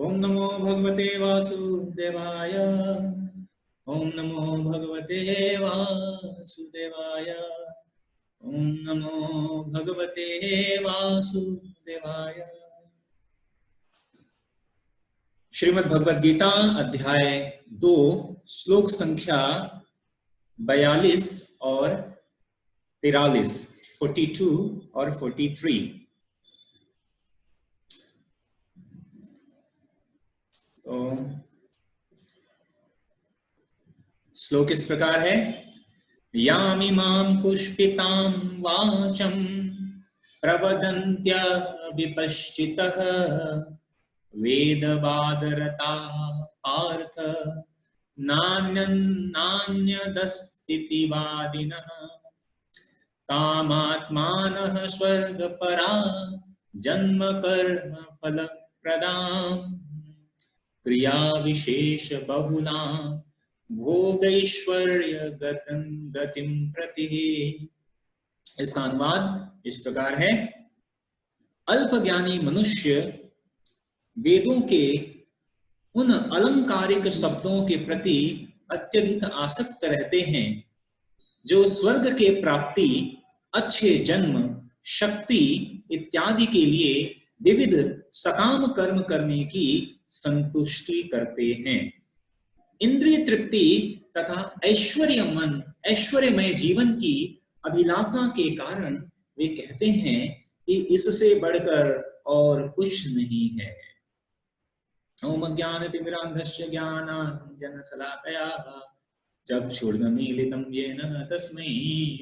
ओम नमो भगवते वासुदेवाय। ओम नमो भगवते वासुदेवाय। ओम नमो भगवते वासुदेवाय। श्रीमद् भगवद गीता अध्याय 2 श्लोक संख्या 42 और 43, 42 और 43। तो श्लोक इस प्रकार है। यामिमां पुष्पितां वाचं प्रवदन्त्य विपश्चितः वेदवादरता पार्थ नान्यदस्तीति वादिनः तामात्मानः स्वर्गपरा जन्म कर्म फलप्रदां क्रिया विशेष बहुलां भोगैश्वर्य गतिं प्रति। इसका अनुवाद इस प्रकार है। अल्पज्ञानी मनुष्य वेदों के उन अलंकारिक शब्दों के प्रति अत्यधिक आसक्त रहते हैं जो स्वर्ग के प्राप्ति, अच्छे जन्म, शक्ति इत्यादि के लिए विविध सकाम कर्म करने की संतुष्टि करते हैं। इंद्रिय तृप्ति तथा ऐश्वर्यमय जीवन की अभिलाषा के कारण वे कहते हैं कि इससे बढ़कर और कुछ नहीं है। ओम अज्ञानतिमिरान्धस्य ज्ञानाञ्जनशलाकया चक्षुर्मीलितं येन तस्मै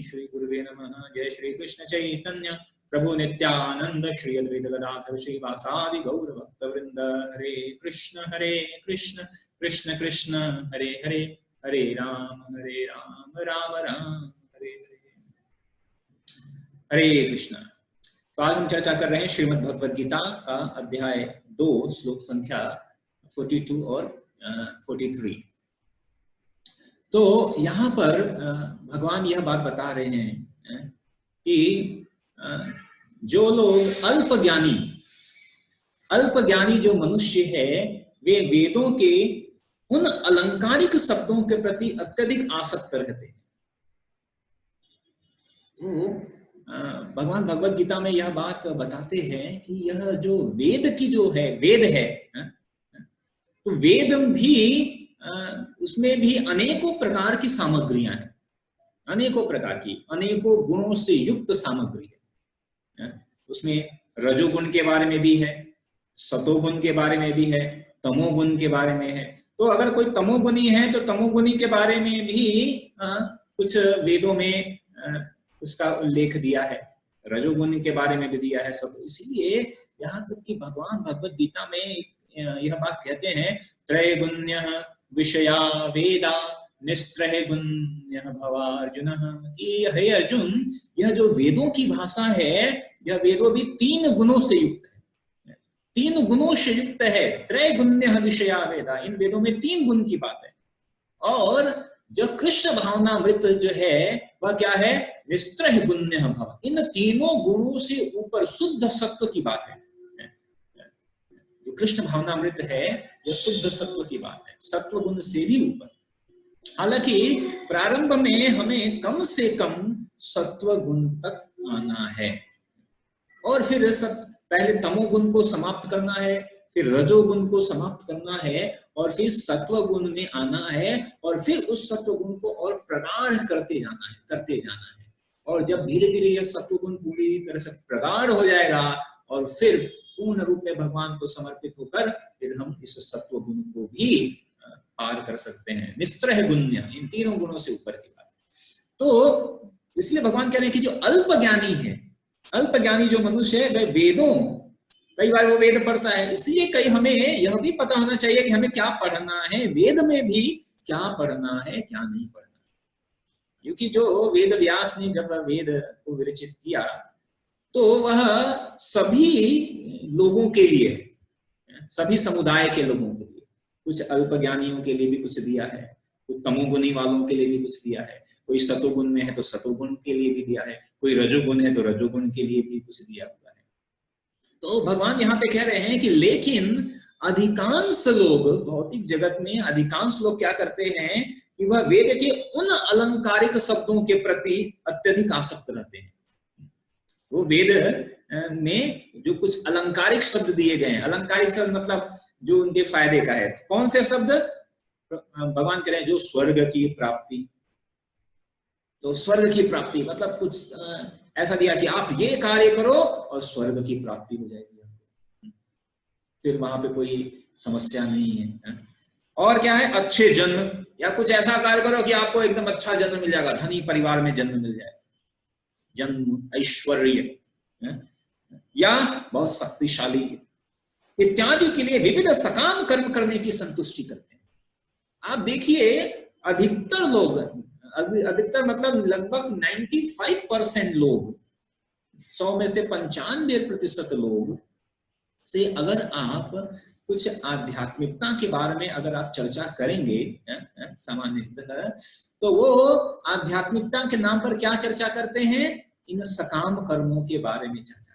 श्री गुरुवे नमः। जय श्री कृष्ण चैतन्य प्रभु नित्यानंद श्री अद्वैत गदाधर श्रीवासादि गौर भक्तवृंद। हरे कृष्ण कृष्ण कृष्ण हरे हरे, हरे राम राम राम हरे हरे। हरे कृष्ण। तो आज हम चर्चा कर रहे हैं श्रीमद् भगवद गीता का अध्याय 2 श्लोक संख्या 42 और 43। तो यहाँ पर भगवान यह बात बता रहे हैं कि जो लोग अल्पज्ञानी जो मनुष्य है वे वेदों के उन अलंकारिक शब्दों के प्रति अत्यधिक आसक्त रहते हैं। तो भगवान भगवद गीता में यह बात बताते हैं कि यह जो वेद है तो वेद भी उसमें भी अनेकों प्रकार की सामग्रियां हैं, अनेकों गुणों से युक्त सामग्री है। उसमें रजोगुण के बारे में भी है, सतोगुण के बारे में भी है, तमोगुण के बारे में है। तो अगर कोई तमोगुणी है तो तमोगुणी के बारे में भी कुछ वेदों में उसका उल्लेख दिया है, रजोगुण के बारे में भी दिया है सब। इसलिए यहाँ तक कि भगवान भगवद गीता में यह बात कहते हैं, त्रैगुण्यः विषया वेदा निस्त्रैगुण्यः भवार्जुनः, कि हे अर्जुन यह जो वेदों की भाषा है यह वेदों भी 3 गुणों से युक्त है, 3 गुणों से युक्त है। त्रैगुण्यः विषया वेदा, इन वेदों में 3 गुण की बात है। और जो कृष्ण भावनामृत जो है वह क्या है, निस्त्रैगुण्यः भव, इन तीनों गुणों से ऊपर शुद्ध सत्व की बात है। जो कृष्ण भावनामृत है यह शुद्ध सत्व की बात है, सत्व गुण से भी ऊपर। हालांकि प्रारंभ में हमें कम से कम सत्व गुण तक आना है और फिर पहले तमोगुण को समाप्त करना है, फिर रजोगुण को समाप्त करना है और फिर सत्व गुण में आना है और फिर उस सत्व गुण को और प्रगाढ़ करते जाना है। और जब धीरे धीरे यह सत्व गुण पूरी तरह से प्रगाढ़ हो जाएगा और फिर पूर्ण रूप में भगवान को समर्पित होकर फिर हम इस सत्व गुण को भी पार कर सकते हैं। निस्त्रैगुण्य, इन 3 गुणों से ऊपर की बात। तो इसलिए भगवान कह रहे हैं कि जो अल्पज्ञानी है, अल्पज्ञानी जो मनुष्य है वह वेदों, कई बार वो वेद पढ़ता है, इसलिए हमें यह भी पता होना चाहिए कि हमें क्या पढ़ना है, वेद में भी क्या पढ़ना है क्या नहीं पढ़ना। क्योंकि जो वेद व्यास ने जब वेद को विरचित किया तो वह सभी लोगों के लिए, सभी समुदाय के लोगों के लिए, कुछ अल्पज्ञानियों के लिए भी कुछ दिया है, कुछ तमोगुणी वालों के लिए भी कुछ दिया है, कोई सतोगुण में है तो सतोगुण के लिए भी दिया है, कोई रजोगुण है तो रजोगुण के लिए भी कुछ दिया हुआ है। तो भगवान यहाँ पे कह रहे हैं कि लेकिन अधिकांश लोग भौतिक जगत में अधिकांश लोग क्या करते हैं कि वह वेद के उन अलंकारिक शब्दों के प्रति अत्यधिक आसक्त रहते हैं। वो वेद में जो कुछ अलंकारिक शब्द दिए गए हैं, अलंकारिक शब्द मतलब जो उनके फायदे का है, कौन से शब्द? भगवान कह रहे हैं जो स्वर्ग की प्राप्ति, तो स्वर्ग की प्राप्ति मतलब कुछ ऐसा दिया कि आप ये कार्य करो और स्वर्ग की प्राप्ति हो जाएगी, फिर वहां पे कोई समस्या नहीं है। और क्या है? अच्छे जन्म, या कुछ ऐसा कार्य करो कि आपको एकदम अच्छा जन्म मिल जाएगा, धनी परिवार में जन्म मिल जाए, जन्म, ऐश्वर्य, या बहुत शक्तिशाली इत्यादि के लिए विविध सकाम कर्म करने की संतुष्टि करते हैं। आप देखिए अधिकतर लोग, अधिकतर मतलब लगभग 95% लोग, 100 में से 95% लोग से अगर आप कुछ आध्यात्मिकता के बारे में अगर आप चर्चा करेंगे सामान्यतः, तो वो आध्यात्मिकता के नाम पर क्या चर्चा करते हैं? इन सकाम कर्मों के बारे में चर्चा।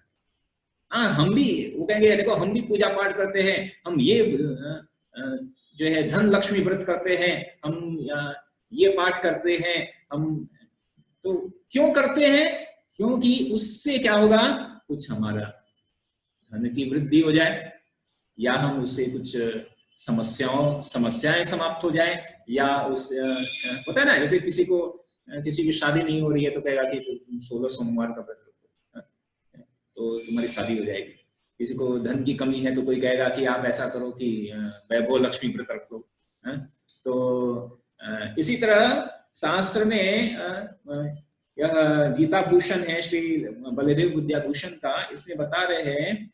हाँ, हम भी, वो कहेंगे देखो हम भी पूजा पाठ करते हैं, हम ये जो है धन लक्ष्मी व्रत करते हैं, हम ये पाठ करते हैं, हम तो क्यों करते हैं? क्योंकि उससे क्या होगा? कुछ हमारा धन की वृद्धि हो जाए, या हम उससे कुछ समस्याएं समाप्त हो जाए, या उस होता है ना, जैसे किसी की शादी नहीं हो रही है तो कहेगा कि तुम 16 सोमवार का व्रत रखो तो तुम्हारी शादी हो जाएगी। किसी को धन की कमी है तो कोई कहेगा कि आप ऐसा करो कि वैभव लक्ष्मी व्रत रख लो। तो इसी तरह शास्त्र में यह गीता भूषण है श्री बलदेव विद्याभूषण का, इसमें बता रहे हैं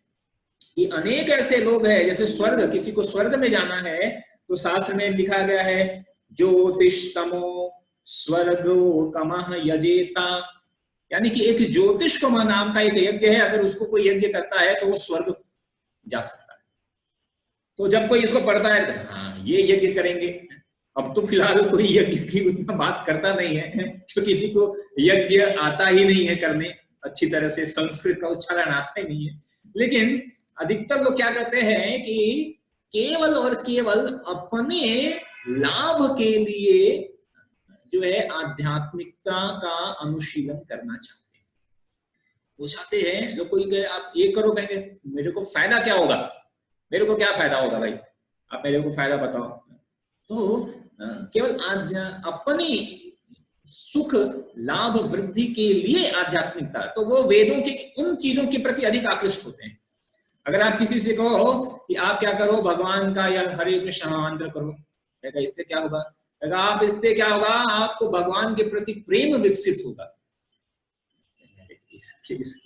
कि अनेक ऐसे लोग हैं, जैसे स्वर्ग, किसी को स्वर्ग में जाना है तो शास्त्र में लिखा गया है ज्योतिषतमो स्वर्गो कमः यजेता, यानी कि एक ज्योतिषकम नाम का एक यज्ञ है, अगर उसको कोई यज्ञ करता है तो वो स्वर्ग जा सकता है। तो जब कोई इसको पढ़ता है तो हाँ ये यज्ञ करेंगे। अब तो फिलहाल कोई यज्ञ की उतना बात करता नहीं है, तो किसी को यज्ञ आता ही नहीं है करने अच्छी तरह से, संस्कृत का उच्चारण आता ही नहीं है। लेकिन अधिकतर लोग क्या करते हैं कि केवल और केवल अपने लाभ के लिए जो है आध्यात्मिकता का अनुशीलन करना चाहते हैं। वो चाहते हैं जो कोई कहे आप ये करो, कहेंगे मेरे को फायदा क्या होगा? मेरे को क्या फायदा होगा भाई, आप मेरे को फायदा बताओ। तो केवल अपनी सुख लाभ वृद्धि के लिए आध्यात्मिकता, तो वो वेदों के उन चीजों के प्रति अधिक आकृष्ट होते हैं। अगर आप किसी से कहो कि आप क्या करो, भगवान का या हरे कृष्ण मंत्र करो, कहेगा इससे क्या होगा? कहेगा आप इससे क्या होगा? आपको भगवान के प्रति प्रेम विकसित होगा।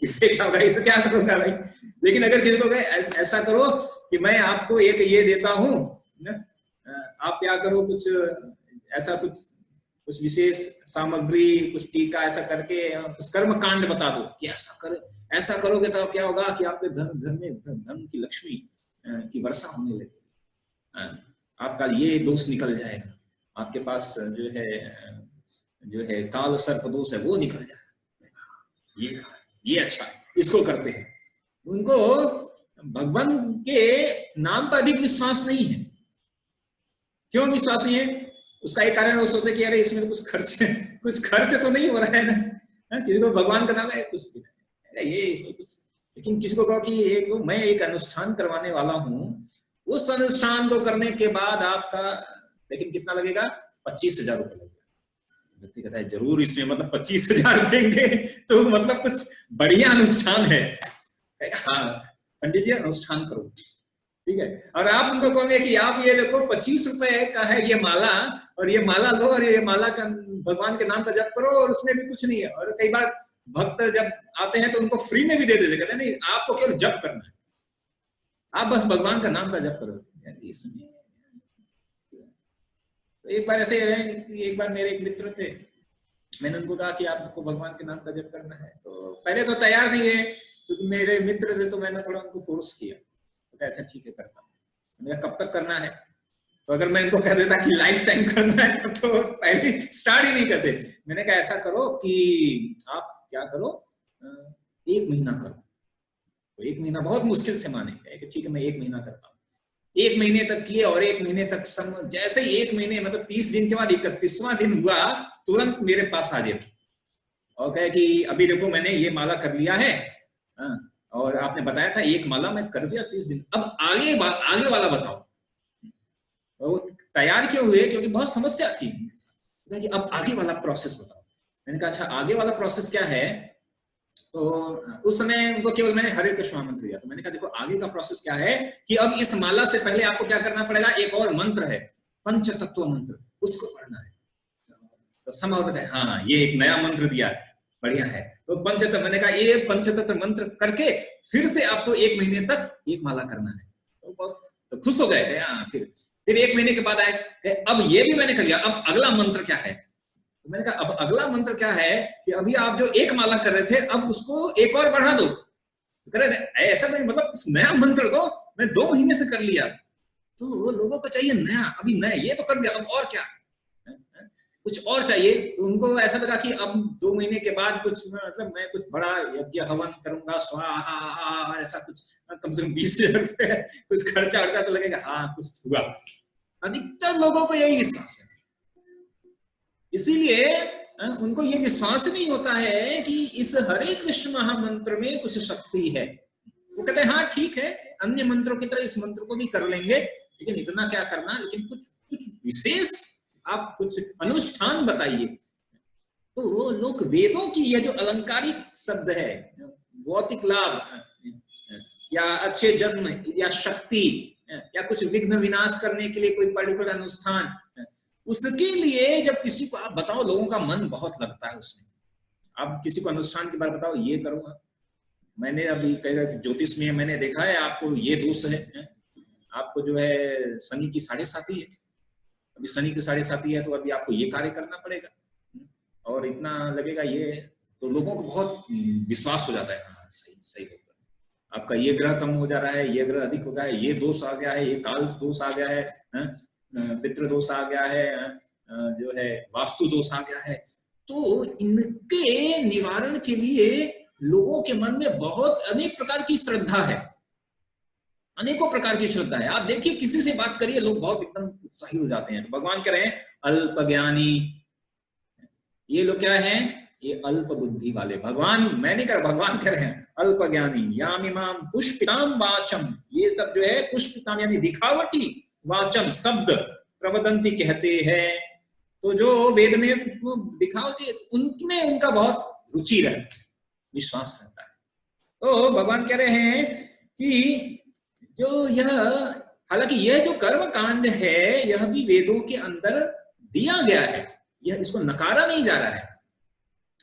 इससे क्या होगा? इससे क्या करूंगा भाई? लेकिन अगर किसी को कहे ऐसा करो कि मैं आपको एक ये देता हूं, आप क्या करो, कुछ ऐसा कुछ विशेष सामग्री, कुछ टीका ऐसा करके कुछ कर्म कांड बता दो कि ऐसा करोगे तो क्या होगा कि आपके धन में धन की लक्ष्मी की वर्षा होने लगेगी, आपका ये दोष निकल जाएगा, आपके पास जो है काल सर्प दोष है वो निकल जाएगा। ये अच्छा है, इसको करते हैं। उनको भगवान के नाम पर अधिक विश्वास नहीं है। क्यों विश्वास नहीं है? उसका एक कारण वो सोचते कि अरे इसमें कुछ खर्च तो नहीं हो रहा है ना, किसी को भगवान का नाम है कुछ ये इसमें कुछ। लेकिन किसी को कहो कि मैं एक अनुष्ठान करवाने वाला हूँ, उस अनुष्ठान को करने के बाद आपका लेकिन कितना लगेगा? 25,000 रुपये लगेगा। व्यक्ति कहता है जरूर इसमें मतलब 25,000 देंगे तो मतलब कुछ बढ़िया अनुष्ठान है। हाँ पंडित जी अनुष्ठान करो, ठीक है। और आप उनको कहोगे कि आप ये देखो 25 रुपए का है ये माला, और ये माला लो और ये माला का भगवान के नाम का जप करो, और उसमें भी कुछ नहीं है। और कई बार भक्त जब आते हैं तो उनको फ्री में भी दे देते, कहते नहीं आपको केवल जप करना है, आप बस भगवान का नाम का जप करो। इसमें तो एक बार ऐसे है, एक बार मेरे एक मित्र थे, मैंने उनको कहा कि आपको भगवान के नाम का जप करना है, तो पहले तो तैयार नहीं है क्योंकि मेरे मित्र थे, तो मैंने थोड़ा उनको फोर्स किया। तो अच्छा ठीक है करता हूँ। मैंने कब तक करना है? तो अगर मैं इनको कह देता कि लाइफ टाइम करना है तब तो पहले स्टार्ट ही नहीं करते। मैंने कहा ऐसा करो कि आप क्या करो, 1 महीना करो। तो 1 महीना बहुत मुश्किल से माने कि ठीक है मैं 1 महीना करता हूँ। 1 महीने तक किए और 1 महीने तक जैसे ही 1 महीने मतलब 30 दिन के बाद 31वां दिन हुआ, तुरंत मेरे पास आ गए और कहे कि अभी देखो मैंने ये माला कर लिया है, और आपने बताया था एक माला मैं कर दिया 30 दिन, अब आगे वाला बताओ। वो तैयार क्यों हुए? क्योंकि बहुत समस्या थी कि अब आगे वाला प्रोसेस बताओ। मैंने कहा अच्छा आगे वाला प्रोसेस क्या है? तो उस समय उनको केवल मैंने हरे कृष्ण मंत्र दिया। तो मैंने कहा देखो आगे का प्रोसेस क्या है कि अब इस माला से पहले आपको क्या करना पड़ेगा, एक और मंत्र है पंचतत्व मंत्र, उसको पढ़ना है। तो संभव है हाँ ये एक नया मंत्र दिया, बढ़िया है। तो पंचतत्व, मैंने कहा ये पंचतत्व मंत्र करके फिर से आपको 1 महीने तक एक माला करना है। तो खुश हो गए। फिर 1 महीने के बाद आए, अब ये भी मैंने कर लिया, अब अगला मंत्र क्या है? तो मैंने कहा अब अगला मंत्र क्या है कि अभी आप जो 1 माला कर रहे थे अब उसको 1 और बढ़ा दो। तो कह रहे थे ऐसा नहीं, मतलब इस नया मंत्र को मैं 2 महीने से कर लिया, तो लोगों को चाहिए नया, अभी नया ये तो कर लिया, अब और क्या, कुछ और चाहिए। तो उनको ऐसा लगा कि अब 2 महीने के बाद कुछ मतलब मैं कुछ बड़ा यज्ञ हवन करूंगा, स्वाहा, ऐसा कुछ कम से कम 20,000 रुपए कुछ खर्चा वर्चा तो लगेगा, हाँ कुछ हुआ। अधिकतर लोगों को यही विश्वास है, इसीलिए उनको ये विश्वास नहीं होता है कि इस हरे कृष्ण महामंत्र में कुछ शक्ति है। वो कहते हैं हाँ ठीक है, अन्य मंत्रों की तरह इस मंत्र को भी कर लेंगे, लेकिन इतना क्या करना, लेकिन कुछ विशेष आप कुछ अनुष्ठान बताइए। तो लोग वेदों की यह जो अलंकारिक शब्द है, भौतिक लाभ या अच्छे जन्म या शक्ति या कुछ विघ्न विनाश करने के लिए कोई पर्टिकुलर अनुष्ठान, उसके लिए जब किसी को आप बताओ लोगों का मन बहुत लगता है उसमें। आप किसी को अनुष्ठान के बारे में बताओ, ये करूंगा, मैंने अभी कहेगा कि ज्योतिष में मैंने देखा है आपको ये दोष है, आपको जो है शनि की 7.5 है, अभी शनि की 7.5 है, तो अभी आपको ये कार्य करना पड़ेगा और इतना लगेगा ये, तो लोगों को बहुत विश्वास हो जाता है हाँ सही होता है, आपका ये ग्रह कम हो जा रहा है, ये ग्रह अधिक हो गया है, ये दोष आ गया है, ये काल दोष आ गया है, पितृ दोष आ गया है, जो है वास्तु दोष आ गया है। तो इनके निवारण के लिए लोगों के मन में बहुत अनेक प्रकार की श्रद्धा है, अनेकों प्रकार की श्रद्धा है। आप देखिए किसी से बात करिए लोग बहुत एकदम उत्साही हो जाते हैं। तो भगवान कह रहे हैं अल्पज्ञानी, ये लोग क्या हैं, ये अल्प बुद्धि वाले। भगवान मैं नहीं कर, भगवान कह रहे हैं अल्पज्ञानी। यामिमाम पुष्पिताम वाचम, ये सब जो है पुष्पिताम यानी दिखावटी वाचम शब्द प्रवदंती कहते हैं। तो जो वेद में दिखावटी उनमें उनका बहुत रुचि रहता है, विश्वास रहता है। तो भगवान कह रहे हैं कि जो यह, हालांकि यह जो कर्म कांड है यह भी वेदों के अंदर दिया गया है, यह इसको नकारा नहीं जा रहा है।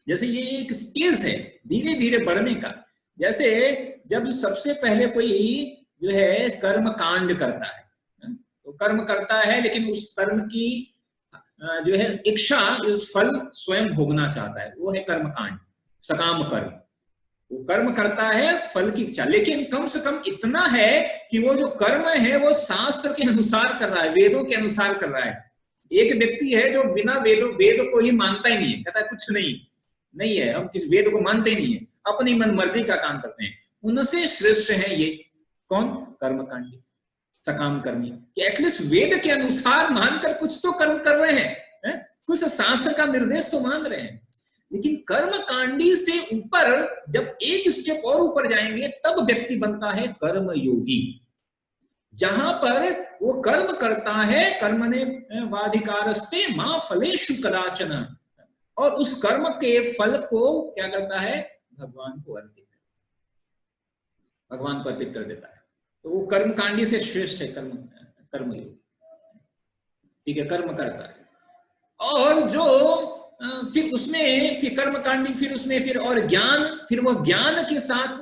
जैसे ये एक स्टेज है धीरे धीरे बढ़ने का। जैसे जब सबसे पहले कोई जो है कर्म कांड करता है, तो कर्म करता है लेकिन उस कर्म की जो है इच्छा, फल स्वयं भोगना चाहता है, वो है कर्म कांड, सकाम कर्म। वो कर्म करता है फल की इच्छा, लेकिन कम से कम इतना है कि वो जो कर्म है वो शास्त्र के अनुसार कर रहा है, वेदों के अनुसार कर रहा है। एक व्यक्ति है जो बिना वेद को ही मानता ही नहीं है, कहता है कुछ नहीं है, हम किस वेद को मानते ही नहीं है, अपनी मन मर्जी का काम करते हैं। उनसे श्रेष्ठ है ये कौन, कर्मकांडी सकाम कर्मी, कि एटलीस्ट वेद के अनुसार मानकर कुछ तो कर्म कर रहे हैं, कुछ शास्त्र का निर्देश तो मान रहे हैं। लेकिन कर्मकांडी से ऊपर जब एक स्टेप और ऊपर जाएंगे तब व्यक्ति बनता है कर्म योगी, जहां पर वो कर्म करता है कर्मणे वाधिकारस्ते मां फलेषु कदाचन, और उस कर्म के फल को क्या करता है, भगवान को अर्पित कर देता है। तो वो कर्मकांडी से श्रेष्ठ है कर्मयोगी, ठीक है, कर्म करता है। और जो फिर उसमें फिर कर्मकांडी, फिर उसमें फिर और ज्ञान, फिर वो ज्ञान के साथ,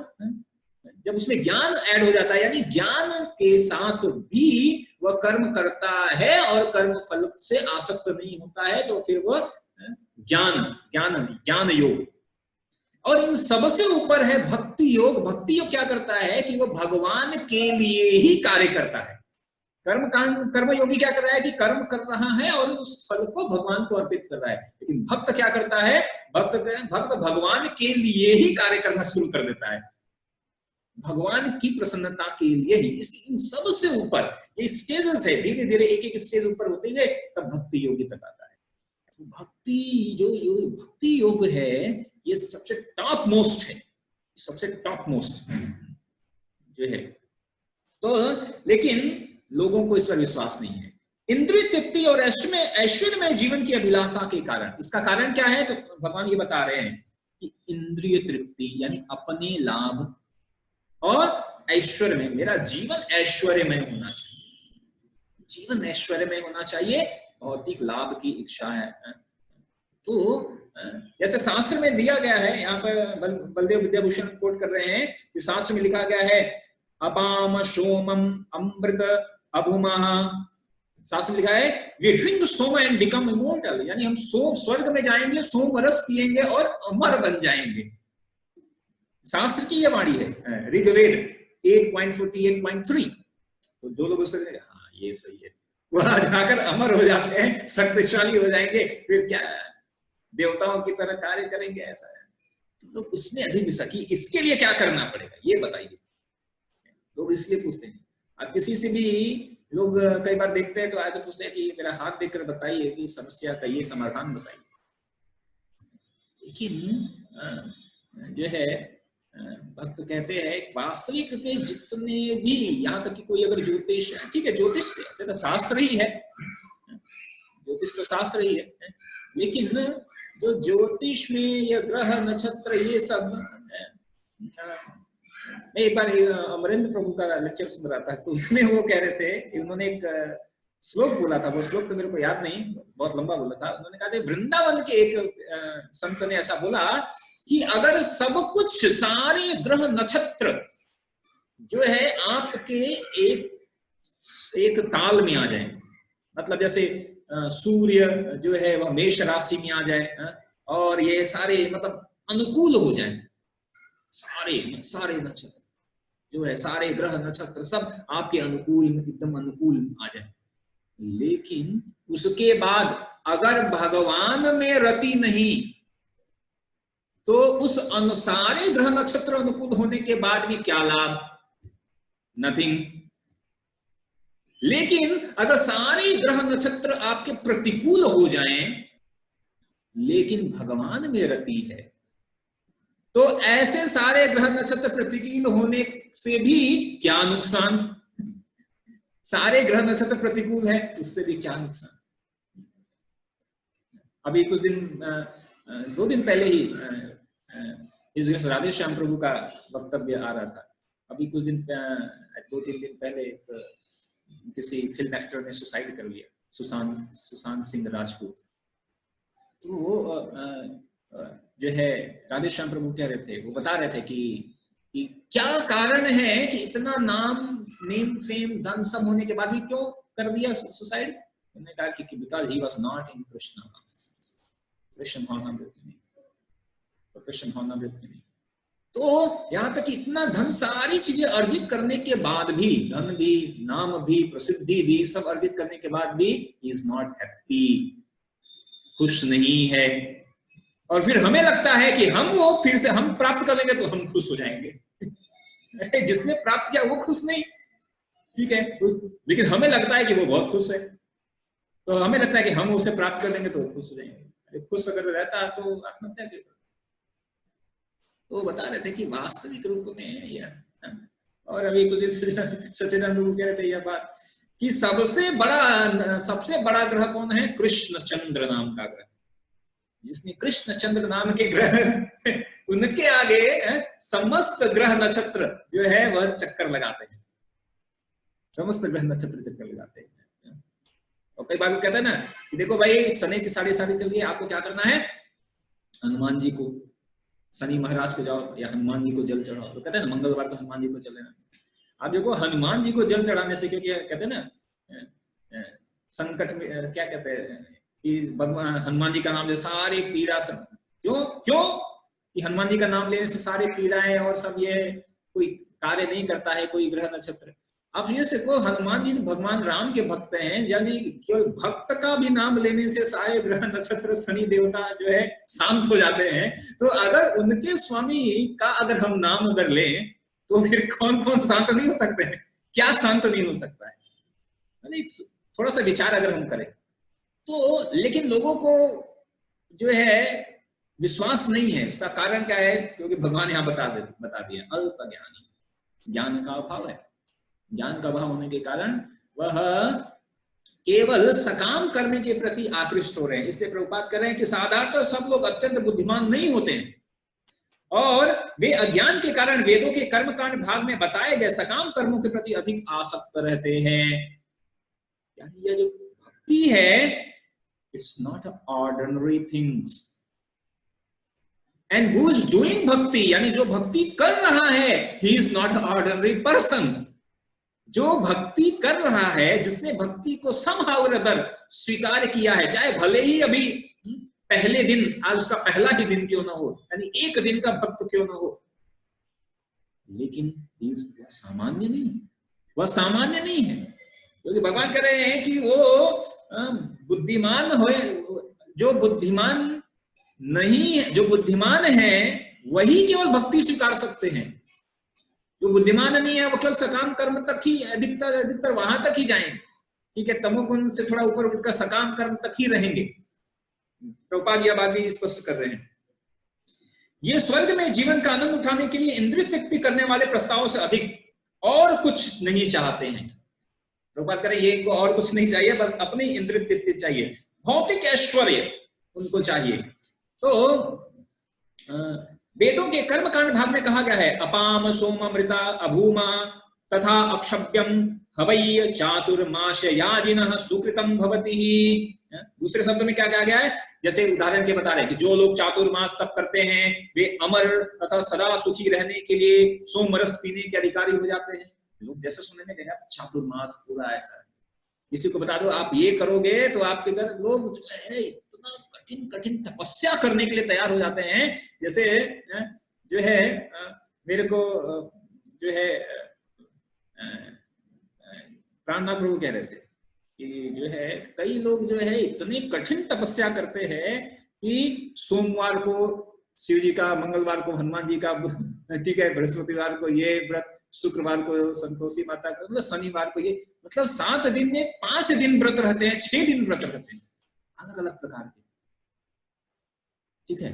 जब उसमें ज्ञान ऐड हो जाता है यानी ज्ञान के साथ भी वह कर्म करता है और कर्म फल से आसक्त नहीं होता है, तो फिर वह ज्ञान योग। और इन सबसे ऊपर है भक्ति योग। भक्ति योग क्या करता है कि वो भगवान के लिए ही कार्य करता है। कर्म योगी क्या कर रहा है कि कर्म कर रहा है और उस फल को भगवान को अर्पित कर रहा है। लेकिन भक्त क्या करता है, भक्त भगवान के लिए ही कार्य करना शुरू कर देता है। भगवान की प्रसन्नता के लिए ही। इन सब से ऊपर ये स्टेजेस है, धीरे धीरे एक एक स्टेज ऊपर होते हुए तब भक्ति योगी तक आता है। तो भक्ति योग है, ये सबसे टॉप मोस्ट है, सबसे टॉप मोस्ट जो है। तो लेकिन लोगों को इस पर विश्वास नहीं है। इंद्रिय तृप्ति और ऐश्वर्यमय जीवन की अभिलाषा के कारण, इसका कारण क्या है? तो भगवान ये बता रहे हैं कि इंद्रिय तृप्ति यानी अपने लाभ और ऐश्वर्य में, मेरा जीवन ऐश्वर्यमय होना चाहिए, जीवन ऐश्वर्यमय होना चाहिए, भौतिक लाभ की इच्छा है। तो जैसे शास्त्र में दिया गया है, यहाँ पर बलदेव विद्याभूषण कोट कर रहे हैं कि शास्त्र में लिखा गया है अपाम सोमम अमृत अभुमः, शास्त्र में लिखा है we drink soma and become immortal, यानी हम सोम स्वर्ग में जाएंगे, सोम रस पिएंगे और अमर बन जाएंगे। शास्त्र की यह वाणी है, ऋग्वेद 8.48.3। तो जो लोग उसको हाँ ये सही है, वहां जाकर अमर हो जाते हैं, शक्तिशाली हो जाएंगे, फिर क्या देवताओं की तरह कार्य करेंगे, ऐसा है। तो लोग उसमें अधिक विश्वास कि इसके लिए क्या करना पड़ेगा ये बताइए, लोग इसलिए पूछते हैं। अब किसी से भी लोग कई बार देखते हैं तो आए तो पूछते हैं कि मेरा हाथ देखकर बताइए कि समस्या का ये समाधान बताइए। लेकिन जो है भक्त कहते हैं वास्तविक में जितने भी, यहाँ तक कि कोई अगर ज्योतिष, ठीक है ज्योतिष ऐसे तो शास्त्र ही है, ज्योतिष तो शास्त्र ही है, लेकिन जो ज्योतिष में ये ग्रह नक्षत्र ये सब, मैं एक बार अमरेंद्र प्रभु का लेक्चर सुन रहा था, तो उसमें वो कह रहे थे, उन्होंने एक श्लोक बोला था, वो श्लोक तो मेरे को याद नहीं, बहुत लंबा बोला था। उन्होंने कहा था वृंदावन के एक संत ने ऐसा बोला कि अगर सब कुछ सारे ग्रह नक्षत्र जो है आपके एक ताल में आ जाए, मतलब जैसे सूर्य जो है वह मेष राशि में आ जाए और ये सारे मतलब अनुकूल हो जाए, सारे नक्षत्र जो है, सारे ग्रह नक्षत्र सब आपके अनुकूल, एकदम अनुकूल आ जाए। लेकिन उसके बाद अगर भगवान में रति नहीं तो उस सारे ग्रह नक्षत्र अनुकूल होने के बाद भी क्या लाभ? नथिंग। लेकिन अगर सारे ग्रह नक्षत्र आपके प्रतिकूल हो जाएं लेकिन भगवान में रति है, तो ऐसे सारे ग्रह नक्षत्र प्रतिकूल होने से भी क्या नुकसान? सारे ग्रह नक्षत्र प्रतिकूल है उससे भी क्या नुकसान? अभी कुछ दिन 2 दिन पहले ही इस राधे श्याम प्रभु का वक्तव्य आ रहा था। अभी कुछ दिन 2-3 दिन पहले किसी फिल्म एक्टर ने सुसाइड कर लिया, सुशांत सिंह राजपूत। तो जो है राधे श्याम प्रभु कह रहे थे, वो बता रहे थे कि क्या कारण है कि इतना नेम फेम धन सब होने के बाद भी क्यों कर दिया सुसाइड? उन्होंने कहा कि because he was not in Krishna consciousness, Krishna भावनामृत में, कृष्ण भावनामृत में नहीं। तो यहां तक कि इतना धन, सारी चीजें अर्जित करने के बाद भी, धन भी, नाम भी, प्रसिद्धि भी, सब अर्जित करने के बाद भी इज नॉट हैप्पी, खुश नहीं है। और फिर हमें लगता है कि हम वो फिर से हम प्राप्त कर लेंगे तो हम खुश हो जाएंगे। जिसने प्राप्त किया वो खुश नहीं, ठीक है, लेकिन हमें लगता है कि वो बहुत खुश है, तो हमें लगता है कि हम उसे प्राप्त कर लेंगे तो खुश हो जाएंगे। खुश अगर रहता तो आत्महत्या क्यों? तो बता रहे थे कि वास्तविक रूप में यह, और अभी कुछ सच्चिदानंद प्रभु कह रहे थे यह बात कि सबसे बड़ा ग्रह कौन है? कृष्ण चंद्र नाम का ग्रह। जिसने कृष्ण चंद्र नाम के ग्रह उनके आगे समस्त ग्रह नक्षत्र जो है वह चक्कर लगाते हैं, समस्त ग्रह नक्षत्र चक्कर लगाते हैं। और कई बार कहते हैं ना कि देखो भाई शनि की साढ़े चल रही है, आपको क्या करना है? हनुमान जी को, शनि महाराज को जाओ या हनुमान जी को जल चढ़ाओ। तो कहते हैं ना मंगलवार को हनुमान जी को जल लेना। आप देखो हनुमान जी को जल चढ़ाने से, क्योंकि कहते हैं ना संकट में क्या कहते हैं कि भगवान हनुमान जी का नाम ले सारे पीड़ा सब, क्यों कि हनुमान जी का नाम लेने से सारे पीड़ाएं और सब ये कोई कार्य नहीं करता है कोई ग्रह नक्षत्र। आप ये देखो हनुमान जी भगवान राम के भक्त हैं, यानी केवल भक्त का भी नाम लेने से सारे ग्रह नक्षत्र शनि देवता जो है शांत हो जाते हैं। तो अगर उनके स्वामी का अगर हम नाम अगर लें तो फिर कौन कौन शांत नहीं हो सकते हैं? क्या शांत नहीं हो सकता है? थोड़ा सा विचार अगर हम करें तो, लेकिन लोगों को जो है विश्वास नहीं है। उसका कारण क्या है? क्योंकि भगवान यहाँ बता दिया, अल्प ज्ञानी, ज्ञान का अभाव है। ज्ञान का अभाव होने के कारण वह केवल सकाम कर्म के प्रति आकृष्ट हो रहे हैं। इसलिए प्रभुपाद कर रहे हैं कि साधारणतः सब लोग अत्यंत बुद्धिमान नहीं होते हैं, और वे अज्ञान के कारण वेदों के कर्मकांड भाग में बताए गए सकाम कर्मों के प्रति अधिक आसक्त रहते हैं। यानी यह जो भक्ति है, it's not ordinary things, and who is doing भक्ति, यानी जो भक्ति कर रहा है, he is not ordinary person. जो भक्ति कर रहा है, जिसने भक्ति को somehow or other स्वीकार किया है, चाहे भले ही अभी पहले दिन, आज उसका पहला ही दिन क्यों ना हो, यानी एक दिन का भक्त क्यों ना हो, लेकिन वह सामान्य नहीं है, वह सामान्य नहीं है। क्योंकि भगवान कह रहे हैं कि वो बुद्धिमान हो, जो बुद्धिमान नहीं, जो बुद्धिमान है वही केवल भक्ति स्वीकार सकते हैं। जो बुद्धिमान नहीं है वो केवल सकाम कर्म तक ही, अधिकतर वहां तक ही जाएंगे। ठीक है, तमोगुण से थोड़ा ऊपर उठकर सकाम कर्म तक ही रहेंगे। प्रभुपाद यह बात भी स्पष्ट कर रहे हैं। ये स्वर्ग में जीवन का आनंद उठाने के लिए इंद्रिय तृप्ति करने वाले प्रस्तावों से अधिक और कुछ नहीं चाहते हैं। प्रभुपाद कह रहे हैं ये इनको और कुछ नहीं चाहिए, बस अपनी इंद्रिय तृप्ति चाहिए, भौतिक ऐश्वर्य उनको चाहिए। तो वेदों के कर्मकांड भाग में कहा गया है, अपाम सोम अमृता अभूमा तथा अक्षभ्यम हवै चातुर्माश याजिनः सुकृतम भवति। दूसरे शब्दों में क्या कहा गया है? जैसे उदाहरण के बता रहे हैं कि जो लोग चातुर्मास तप करते हैं वे अमर तथा सदा सुखी रहने के लिए सोमरस पीने के अधिकारी हो जाते हैं। लोग जैसे सुनने में कहेंगे चातुर्मास पूरा ऐसा है, किसी को बता दो आप ये करोगे तो आपके घर लोग जो है इतना कठिन कठिन तपस्या करने के लिए तैयार हो जाते हैं। जैसे जो है मेरे को जो है प्राणनाथ प्रभु कह रहे थे कि जो है कई लोग जो है इतनी कठिन तपस्या करते हैं कि सोमवार को शिव जी का, मंगलवार को हनुमान जी का, ठीक है, बृहस्पतिवार को ये व्रत, शुक्रवार को संतोषी माता का, मतलब शनिवार को ये, मतलब 7 दिन में 5 दिन व्रत रहते हैं, 6 दिन व्रत रहते हैं, अलग अलग प्रकार के। ठीक है,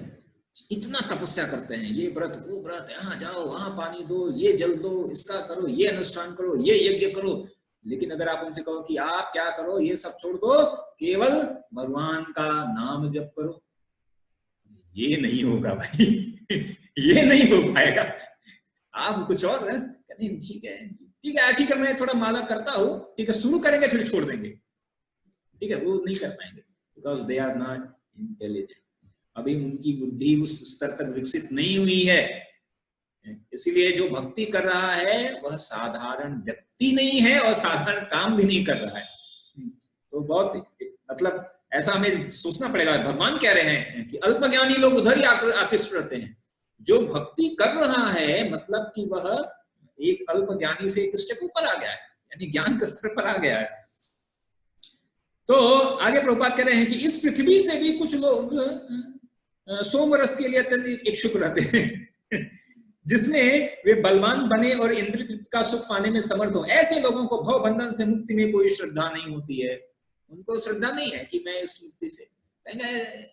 इतना तपस्या करते हैं, ये व्रत वो व्रत, यहाँ जाओ वहां पानी दो, ये जल दो, इसका करो, ये अनुष्ठान करो, ये यज्ञ करो। लेकिन अगर आप उनसे कहो कि आप क्या करो, ये सब छोड़ दो, केवल भगवान का नाम जप करो, ये नहीं होगा भाई ये नहीं हो पाएगा। आप कुछ और है, नहीं ठीक है ठीक है ठीक है, मैं थोड़ा माला करता हूँ, ठीक है, शुरू करेंगे फिर छोड़ देंगे, ठीक है, वो नहीं कर पाएंगे, because they are not intelligent. अभी उनकी बुद्धि उस स्तर तक विकसित नहीं हुई है। इसीलिए जो भक्ति कर रहा है वह साधारण व्यक्ति नहीं है और साधारण काम भी नहीं कर रहा है। तो बहुत मतलब ऐसा हमें सोचना पड़ेगा। भगवान कह रहे हैं कि अल्पज्ञानी लोग उधर ही आकृष्ट रहते हैं। जो भक्ति कर रहा है मतलब कि वह एक अल्पज्ञानी से एक स्टेप ऊपर आ गया है, यानी ज्ञान के स्तर पर आ गया है। तो आगे प्रभुपाद कह रहे हैं कि इस पृथ्वी से भी कुछ लोग सोमरस के लिए अत्यंत इच्छुक रहते हैं जिसमें वे बलवान बने और इंद्रिय का सुख पाने में समर्थ हो। ऐसे लोगों को भव बंधन से मुक्ति में कोई श्रद्धा नहीं होती है। उनको श्रद्धा नहीं है कि मैं इस मुक्ति से,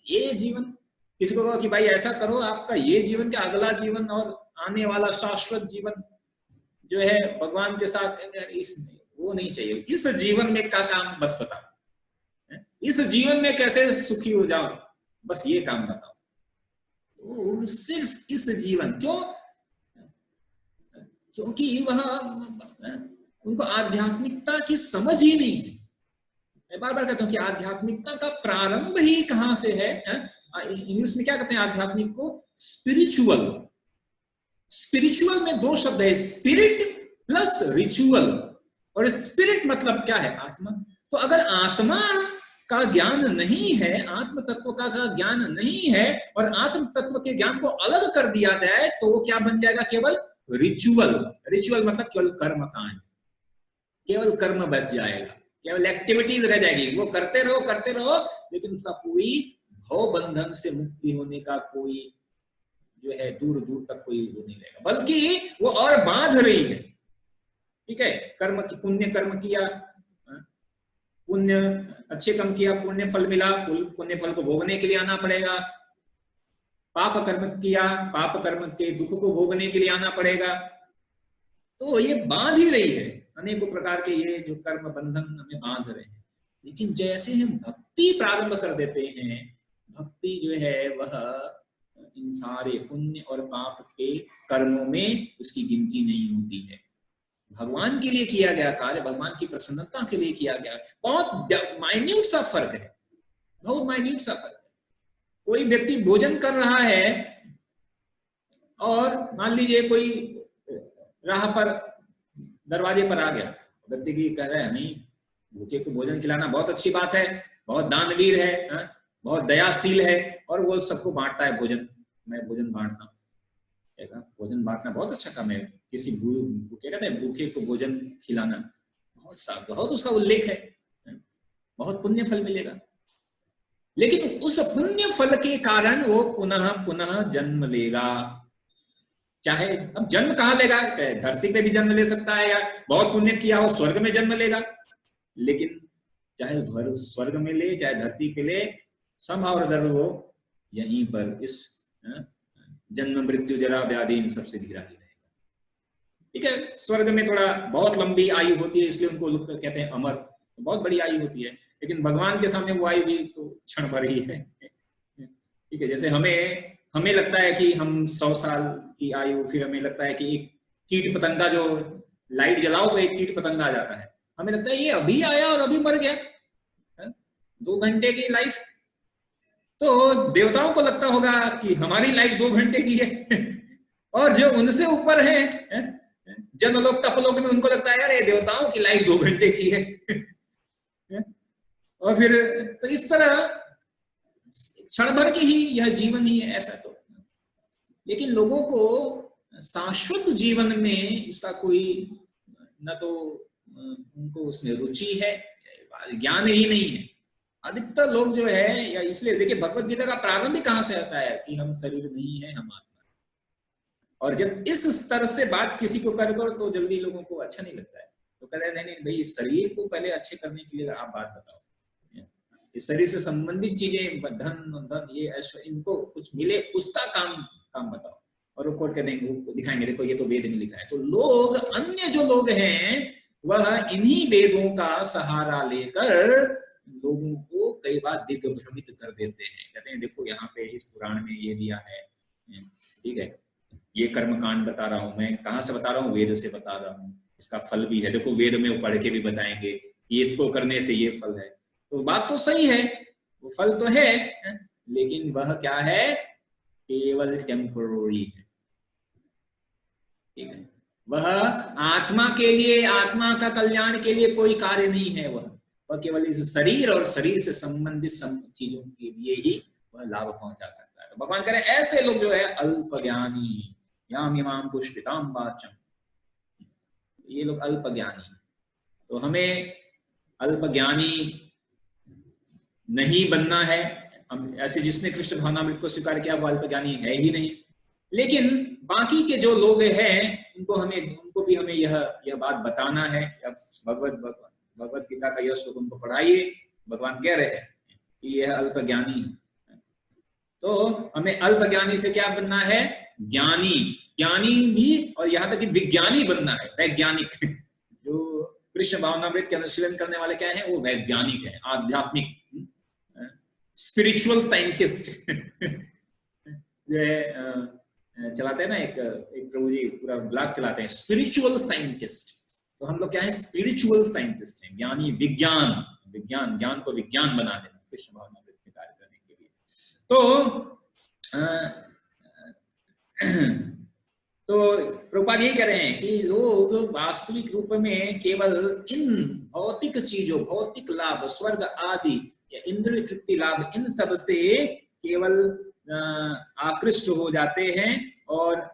ये जीवन, किसी को कहो कि भाई ऐसा करो, आपका ये जीवन का अगला जीवन और आने वाला शाश्वत जीवन जो है भगवान के साथ, वो नहीं चाहिए। इस जीवन में का काम बस बताओ, इस जीवन में कैसे सुखी हो जाओ, बस ये काम बताओ। तो सिर्फ इस जीवन, क्योंकि वह उनको आध्यात्मिकता की समझ ही नहीं है। मैं बार बार कहता हूं कि आध्यात्मिकता का प्रारंभ ही कहां से है। इंग्लिश में क्या कहते हैं आध्यात्मिक को? स्पिरिचुअल। स्पिरिचुअल में 2 शब्द है, स्पिरिट प्लस रिचुअल। और स्पिरिट मतलब क्या है? आत्मा। तो अगर आत्मा का ज्ञान नहीं है, आत्म तत्व का ज्ञान नहीं है और आत्म तत्व के ज्ञान को अलग कर दिया जाए तो वो क्या बन जाएगा? केवल रिचुअल। रिचुअल मतलब केवल कर्म कांड, केवल कर्म बच जाएगा, केवल एक्टिविटीज रह जाएगी। वो करते रहो, लेकिन उसका कोई भव बंधन से मुक्ति होने का कोई जो है दूर दूर तक कोई वो नहीं रहेगा, बल्कि वो और बांध रही है। ठीक है, कर्म की, पुण्य कर्म किया, पुण्य अच्छे कर्म किया, पुण्य फल मिला, पुण्य फल को भोगने के लिए आना पड़ेगा। पाप कर्म किया, पाप कर्म के दुख को भोगने के लिए आना पड़ेगा। तो ये बांध ही रही है, अनेकों प्रकार के ये जो कर्म बंधन हमें बांध रहे हैं। लेकिन जैसे हम भक्ति प्रारंभ कर देते हैं, भक्ति जो है वह इन सारे पुण्य और पाप के कर्मों में उसकी गिनती नहीं होती है। भगवान के लिए किया गया कार्य, भगवान की प्रसन्नता के लिए किया गया, बहुत माइन्यूट सा फर्क है, बहुत माइन्यूट सा फर्क है। कोई व्यक्ति भोजन कर रहा है और मान लीजिए कोई राह पर दरवाजे पर आ गया, व्यक्ति की कह रहा है नहीं, भूखे को भोजन खिलाना बहुत अच्छी बात है, बहुत दानवीर है, बहुत दयाशील है, और वो सबको बांटता है भोजन, मैं भोजन बांटता हूँ। भोजन बांटना बहुत अच्छा काम है, किसी भूखे कहते हैं भूखे को भोजन खिलाना बहुत उसका उल्लेख है, बहुत पुण्य फल मिलेगा। लेकिन उस पुण्य फल के कारण वो पुनः पुनः जन्म लेगा। चाहे अब जन्म कहाँ लेगा, चाहे धरती पे भी जन्म ले सकता है, या बहुत पुण्य किया हो स्वर्ग में जन्म लेगा। लेकिन चाहे स्वर्ग में ले चाहे धरती पे ले, संभाव दर वो यहीं पर इस जन्म मृत्यु जरा व्याधि इन सबसे घिरा ही रहेगा। ठीक है, स्वर्ग में थोड़ा बहुत लंबी आयु होती है, इसलिए उनको लोग कहते हैं अमर, बहुत बड़ी आयु होती है। लेकिन भगवान के सामने वो आयु भी तो क्षण भर ही है। ठीक है, जैसे हमें लगता है कि हम 100 साल की आयु, फिर हमें लगता है कि एक कीट पतंगा, जो लाइट जलाओ तो एक कीट पतंगा आ जाता है, हमें लगता है ये अभी आया और अभी मर गया, 2 घंटे की लाइफ। तो देवताओं को लगता होगा कि हमारी लाइफ 2 घंटे की है, और जो उनसे ऊपर है जनलोक तपलोक में, उनको लगता है यार ये देवताओं की लाइफ 2 घंटे की है। और फिर तो इस तरह क्षण भर की ही यह जीवन ही है, ऐसा तो। लेकिन लोगों को शाश्वत जीवन में उसका कोई न तो उनको उसमें रुचि है, ज्ञान ही नहीं है। अधिकतर लोग जो है, या इसलिए देखिए भगवत गीता का प्रारंभ ही कहां से आता है कि हम शरीर नहीं है, हम आत्मा। और जब इस स्तर से बात किसी को कर तो जल्दी लोगों को अच्छा नहीं लगता है, तो कह रहे नहीं भाई, इस शरीर को पहले अच्छे करने के लिए आप बात बताओ, इस शरीर से संबंधित चीजें, धन ये ऐश्वर्य, इनको कुछ मिले उसका काम बताओ। और वो कोट कर देंगे, दिखाएंगे देखो ये तो वेद में लिखा है। तो लोग, अन्य जो लोग हैं, वह इन्हीं वेदों का सहारा लेकर लोगों को कई बार दिग्भ्रमित कर देते हैं। कहते हैं देखो यहाँ पे इस पुराण में ये दिया है, ठीक है, ये कर्म कांड बता रहा हूं, मैं कहाँ से बता रहा हूँ, वेद से बता रहा हूँ, इसका फल भी है, देखो वेद में वो पढ़ के भी बताएंगे ये इसको करने से ये फल है। तो बात तो सही है, वो फल तो है, लेकिन वह क्या है, केवल टेम्पररी है। ठीक है, वह आत्मा के लिए, आत्मा का कल्याण के लिए कोई कार्य नहीं है। वह केवल इस शरीर और शरीर से संबंधित चीजों के लिए ही वह लाभ पहुंचा सकता है। तो भगवान कह रहे हैं ऐसे लोग जो है अल्प ज्ञानी, याम इमाम पुष्पिताम वाचम, ये लोग अल्प ज्ञानी। तो हमें अल्प ज्ञानी नहीं बनना है। हम ऐसे, जिसने कृष्ण भावनामृत को स्वीकार किया वो अल्प ज्ञानी है ही नहीं। लेकिन बाकी के जो लोग हैं उनको भी हमें यह बात बताना है। भगवत गीता का यह श्लोक उनको पढ़ाइए। भगवान कह रहे हैं कि यह अल्प ज्ञानी है, तो हमें अल्प ज्ञानी से क्या बनना है, ज्ञानी भी, और यहाँ तक कि विज्ञानी बनना है, वैज्ञानिक। जो कृष्ण भावनामृत के अनुशीलन करने वाले क्या है, वो वैज्ञानिक है, आध्यात्मिक, स्पिरिचुअल साइंटिस्ट। जो है चलाते हैं ना, एक प्रभु जी पूरा ब्लॉग चलाते हैं, स्पिरिचुअल साइंटिस्ट। तो हम लोग क्या है, स्पिरिचुअल साइंटिस्ट हैं, ज्ञानी, ज्ञान को विज्ञान बना देना कृष्ण भावनामृत में कार्य करने के लिए। तो प्रभुपाद यही कह रहे हैं कि लोग वास्तविक रूप में केवल इन भौतिक चीजों, भौतिक लाभ, स्वर्ग आदि या इंद्रिय तृप्ति लाभ, इन सब से केवल आकृष्ट हो जाते हैं और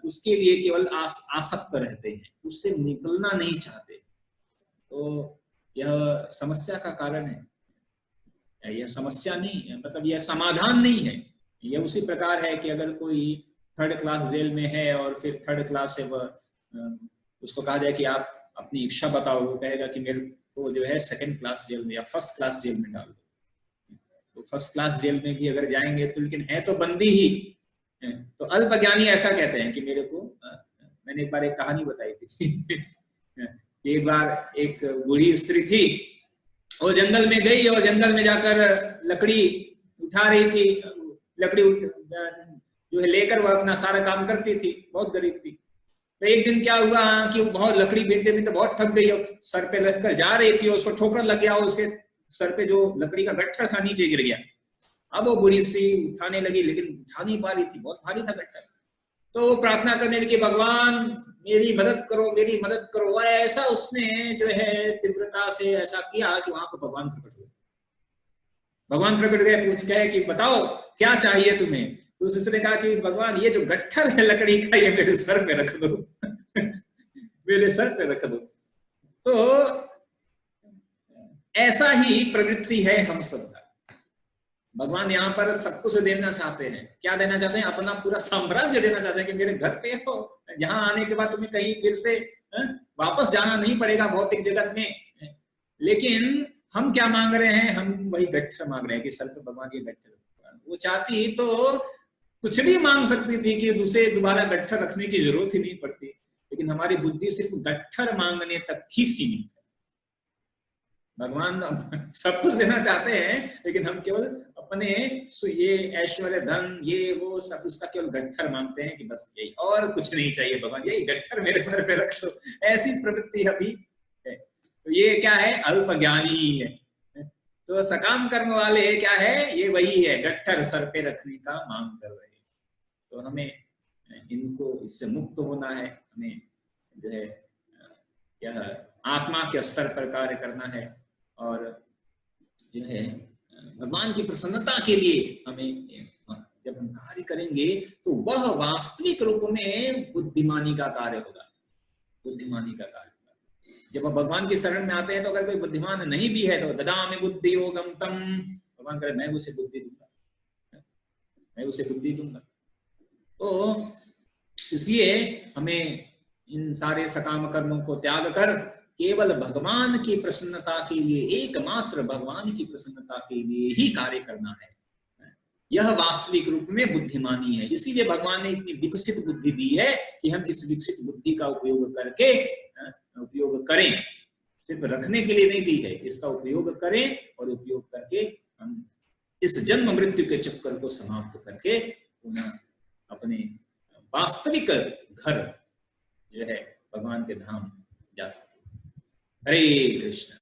उसके लिए केवल आसक्त रहते हैं, उससे निकलना नहीं चाहते। तो यह समस्या का कारण है। यह समस्या नहीं है, मतलब यह समाधान नहीं है। यह उसी प्रकार है कि अगर कोई 3rd क्लास जेल में है और फिर 3rd क्लास से वह उसको कहा जाए कि आप अपनी इच्छा बताओ, वो कहेगा कि मेरे को जो है 2nd क्लास जेल में या 1st क्लास जेल में डाल दो। तो 1st क्लास जेल में भी अगर जाएंगे तो लेकिन है तो बंदी ही। तो अल्पज्ञानी ऐसा कहते हैं कि मेरे को, मैंने एक बार एक कहानी बताई थी एक बार एक बूढ़ी स्त्री थी, वो जंगल में गई और जंगल में जाकर लकड़ी उठा रही थी, लकड़ी जो है लेकर वह अपना सारा काम करती थी, बहुत गरीब थी। तो एक दिन क्या हुआ कि वो बहुत लकड़ी बीनते बीनते बहुत थक गई और सर पे लगकर जा रही थी, उसको ठोकर लग गया, उसके सर पे जो लकड़ी का गट्ठर था नीचे गिर गया। अब वो बूढ़ी सी उठाने लगी लेकिन उठा नहीं पा रही थी, बहुत भारी था गट्ठर। तो वो प्रार्थना करने लगी, भगवान मेरी मदद करो, मेरी मदद करो। और ऐसा उसने जो है तीव्रता से ऐसा किया कि वहां पर भगवान प्रकट हुए। भगवान प्रकट गए, पूछ गए कि बताओ क्या चाहिए तुम्हें। तो उसने कहा कि भगवान ये जो गट्ठर है लकड़ी का ये मेरे सर पे रख दो मेरे सर पे रख दो। तो ऐसा ही प्रवृत्ति है हम सबका। भगवान यहाँ पर सब कुछ देना चाहते हैं। क्या देना चाहते हैं? अपना पूरा साम्राज्य देना चाहते हैं कि मेरे घर पे हो, यहाँ आने के बाद तुम्हें कहीं फिर से वापस जाना नहीं पड़ेगा भौतिक जगत में। लेकिन हम क्या मांग रहे हैं? हम वही गट्ठर मांग रहे हैं कि सर पे भगवान ये गट्ठर। वो चाहती तो कुछ भी मांग सकती थी कि दूसरे दोबारा गट्ठर रखने की जरूरत ही नहीं पड़ती, लेकिन हमारी बुद्धि सिर्फ गट्ठर मांगने तक ही सीमित है। भगवान सब कुछ देना चाहते हैं लेकिन हम केवल अपने ये ऐश्वर्य धन ये वो सब उसका केवल गट्ठर मांगते हैं कि बस यही, और कुछ नहीं चाहिए भगवान, यही गट्ठर मेरे सर पे रख दो। ऐसी प्रवृत्ति अभी है। तो ये क्या है? अल्पज्ञानी है। तो सकाम कर्म वाले क्या है? ये वही है, गट्ठर सर पे रखने का मांग कर रहे हैं। तो हमें इनको इससे मुक्त होना है, हमें जो है यह आत्मा के स्तर पर कार्य करना है और जो है भगवान की प्रसन्नता के लिए हमें जब हम कार्य करेंगे तो वह वास्तविक रूप में बुद्धिमानी का कार्य होगा। बुद्धिमानी का कार्य होगा। जब हम भगवान की शरण में आते हैं तो अगर कोई बुद्धिमान नहीं भी है तो ददामि बुद्धि योगम तम, भगवान करे मैं उसे बुद्धि दूंगा, मैं उसे बुद्धि दूंगा। तो इसलिए हमें इन सारे सकाम कर्मों को त्याग कर केवल भगवान की प्रसन्नता के लिए, एकमात्र भगवान की प्रसन्नता के लिए ही कार्य करना है। यह वास्तविक रूप में बुद्धिमानी है। इसीलिए भगवान ने इतनी विकसित बुद्धि दी है कि हम इस विकसित बुद्धि का उपयोग करके उपयोग करें। सिर्फ रखने के लिए नहीं दी है, इसका उपयोग करें और उपयोग करके हम इस जन्म मृत्यु के चक्कर को समाप्त करके पुनः अपने वास्तविक घर जो है भगवान के धाम जा सके। हरे कृष्ण।